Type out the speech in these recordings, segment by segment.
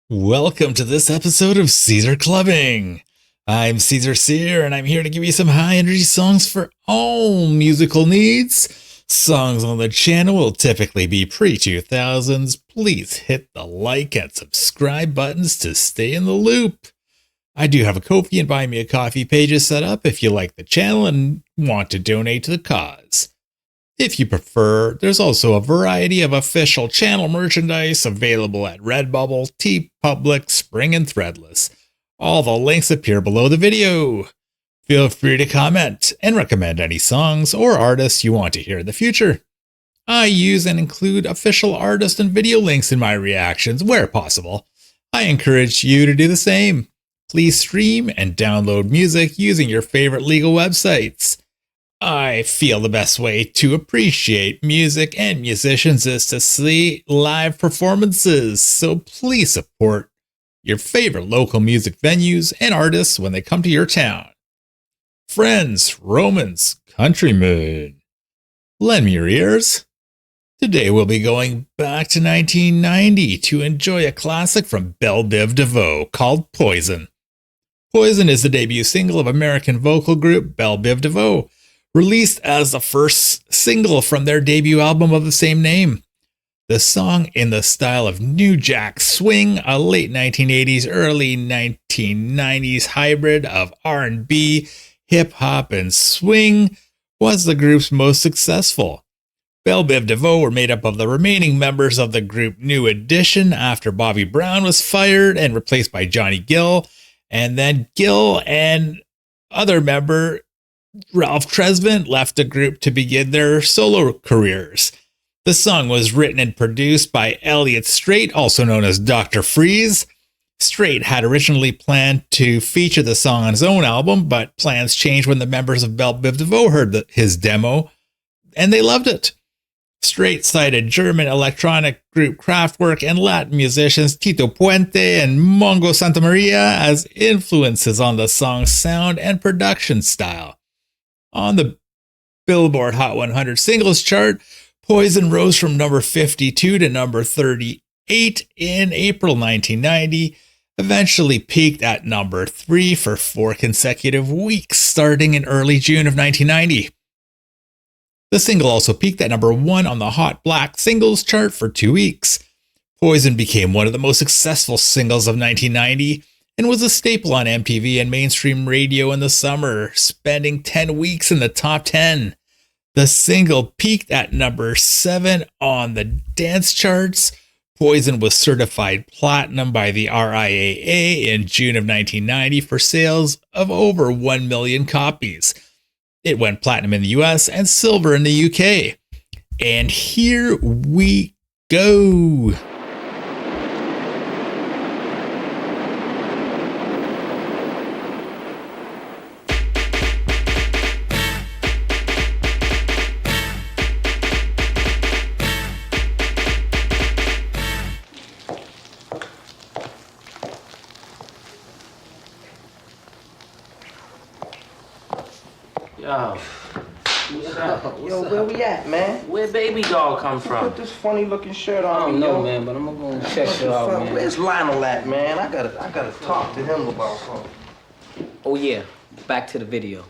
Welcome to this episode of Caesar Clubbing. I'm Caesar Sear, and I'm here to give you some high energy songs for all musical needs. Songs on the channel will typically be pre-2000s. Please hit the like and subscribe buttons to stay in the loop. I do have a Ko-fi and Buy Me a Coffee pages set up if you like the channel and want to donate to the cause. If you prefer, there's also a variety of official channel merchandise available at Redbubble, TeePublic, Spring, and Threadless. All the links appear below the video. Feel free to comment and recommend any songs or artists you want to hear in the future. I use and include official artist and video links in my reactions where possible. I encourage you to do the same. Please stream and download music using your favorite legal websites. I feel the best way to appreciate music and musicians is to see live performances, so please support your favorite local music venues and artists when they come to your town. Friends, Romans, countrymen, lend me your ears. Today we'll be going back to 1990 to enjoy a classic from Belle Biv DeVoe called Poison. Poison is the debut single of American vocal group Belle Biv DeVoe, released as the first single from their debut album of the same name. The song, in the style of New Jack Swing, a late 1980s, early 1990s hybrid of R&B, hip-hop, and swing, was the group's most successful. Belle Biv DeVoe were made up of the remaining members of the group New Edition after Bobby Brown was fired and replaced by Johnny Gill, and then Gill and other member Ralph Tresvant left the group to begin their solo careers. The song was written and produced by Elliot Strait, also known as Dr. Freeze. Strait had originally planned to feature the song on his own album, but plans changed when the members of Belle Biv DeVoe heard his demo, and they loved it. Strait cited German electronic group Kraftwerk and Latin musicians Tito Puente and Mongo Santamaria as influences on the song's sound and production style. On the Billboard Hot 100 singles chart, Poison rose from number 52 to number 38 in April 1990, eventually peaked at number 3 for 4 consecutive weeks, starting in early June of 1990. The single also peaked at number 1 on the Hot Black singles chart for 2 weeks. Poison became one of the most successful singles of 1990, and was a staple on MTV and mainstream radio in the summer, spending 10 weeks in the top 10. The single peaked at number 7 on the dance charts. Poison was certified platinum by the RIAA in June of 1990 for sales of over 1 million copies. It went platinum in the US and silver in the UK. And here we go. Yo. Yo, where we at, man? Where baby doll come from? Put this funny looking shirt I on don't me, know, yo. man, but I'm gonna go check it out, man. Where's Lionel at, man? I gotta talk to him about something. Oh yeah, back to the video.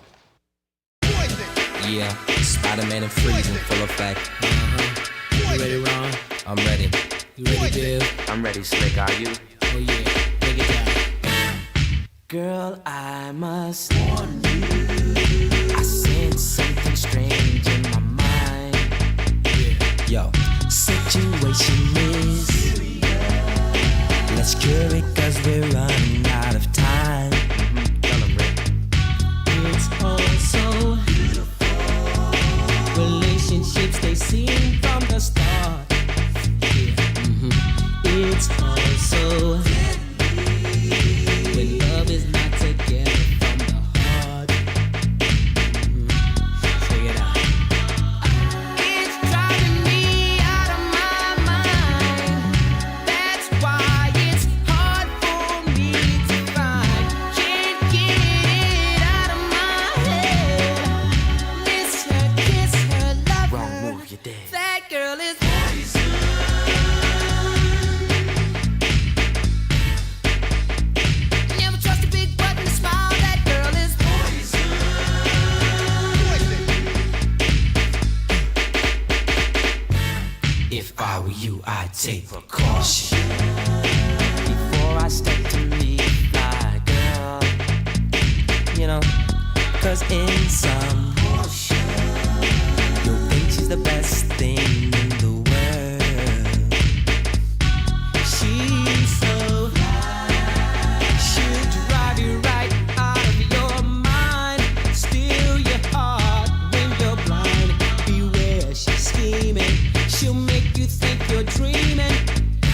Yeah, Spider-Man and Freeze in full effect. You ready, Ron? I'm ready. You ready, Bill? I'm ready, Slick. Are you? Oh yeah, break it down. Girl, I must warn you. I sense something strange in my mind. Yo, situation is. Let's cure it cause we're running out of time. Tell him, Rick. It's all so beautiful. Relationships they seem from the start. It's all so when love is not together from the heart. Check it out. It's driving me out of my mind. That's why it's hard for me to find. Can't get it out of my head. Miss her, kiss her, love Wrong her. move, you're dead. That girl is take precaution before I step to meet fly girl. You know, 'cause in some you'll think she's the best thing in the world. She's so she'll drive you right out of your mind, steal your heart when you're blind. Beware, she's scheming. She'll make you think you're dreaming.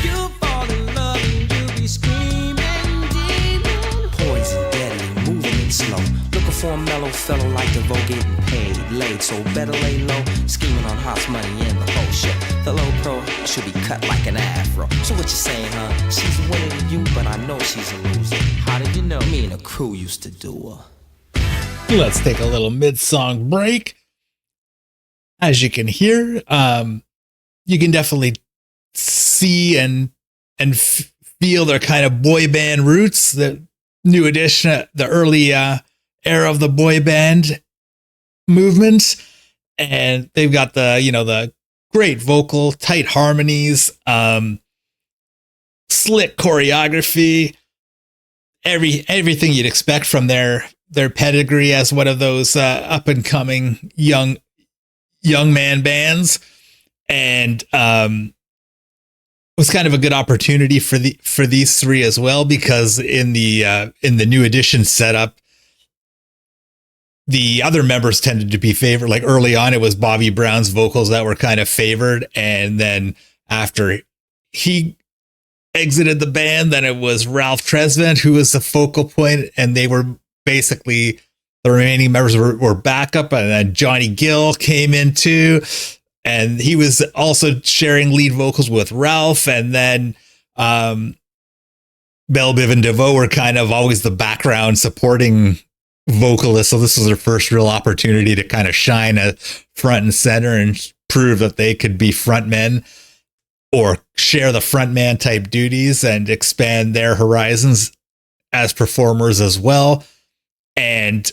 You'll fall in love and you'll be screaming, demon. Poison, deadly, moving it slow. Looking for a mellow fellow like DeVoe, getting paid, laid, so better lay low. Scheming on hot money and the whole shit. The low pro should be cut like an afro. So what you saying, huh? She's winning to you, but I know she's a loser. How did you know? Me and the crew used to do her. Let's take a little mid-song break. As you can hear, you can definitely see and feel their kind of boy band roots. The New Edition, the early era of the boy band movement, and they've got the great vocal, tight harmonies, slick choreography, everything you'd expect from their pedigree as one of those up and coming young man bands. And it was kind of a good opportunity for these three as well, because in the New Edition setup, the other members tended to be favored. Like early on, it was Bobby Brown's vocals that were kind of favored, and then after he exited the band, then it was Ralph Tresvant who was the focal point, and they were basically the remaining members were backup, and then Johnny Gill came in too. And he was also sharing lead vocals with Ralph. And then Belle Biv and DeVoe were kind of always the background supporting vocalists. So this was their first real opportunity to kind of shine at front and center and prove that they could be frontmen or share the frontman type duties and expand their horizons as performers as well. And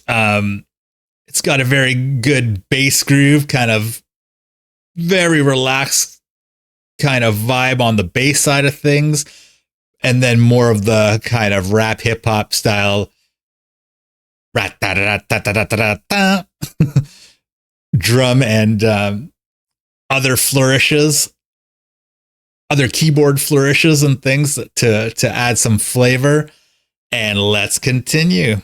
it's got a very good bass groove, kind of very relaxed kind of vibe on the bass side of things, and then more of the kind of rap hip hop style drum and other flourishes, other keyboard flourishes and things to add some flavor. And let's continue.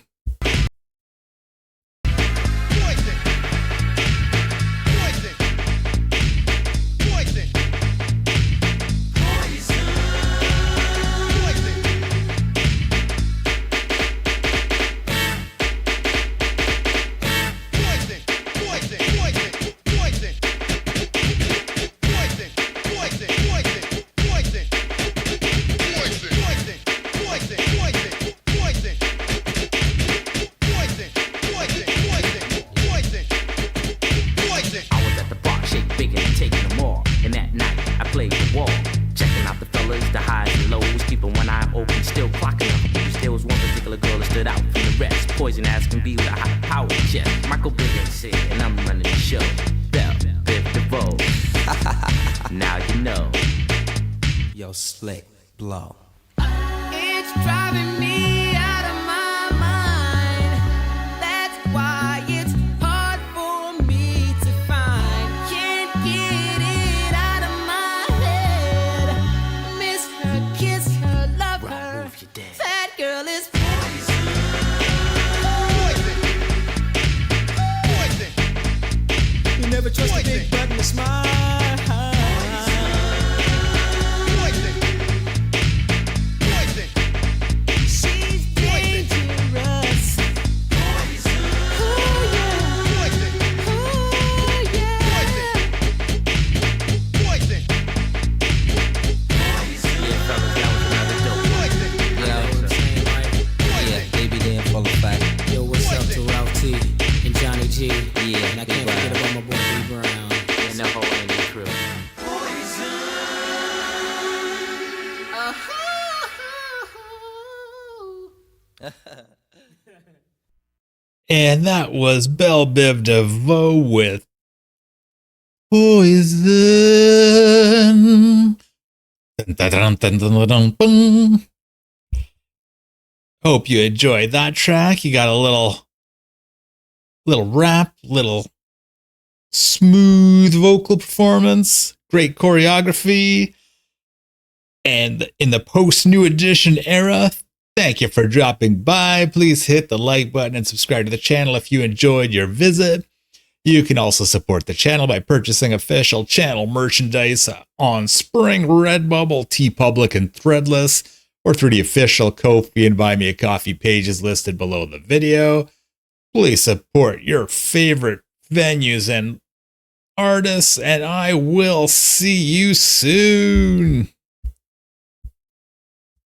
Slick blow. It's driving me out of my mind. That's why it's hard for me to find. Can't get it out of my head. Miss her, kiss her, love her. That girl is poison. You never trust a big button to smile. And that was Belle Biv DeVoe with Poison. Dun-dun-dun-dun-dun-dun. Hope you enjoyed that track. You got a little rap, little smooth vocal performance, great choreography. And in the post New Edition era, thank you for dropping by. Please hit the like button and subscribe to the channel if you enjoyed your visit. You can also support the channel by purchasing official channel merchandise on Spring, Redbubble, TeePublic, and Threadless, or through the official Ko-fi and Buy Me a Coffee pages listed below the video. Please support your favorite venues and artists, and I will see you soon.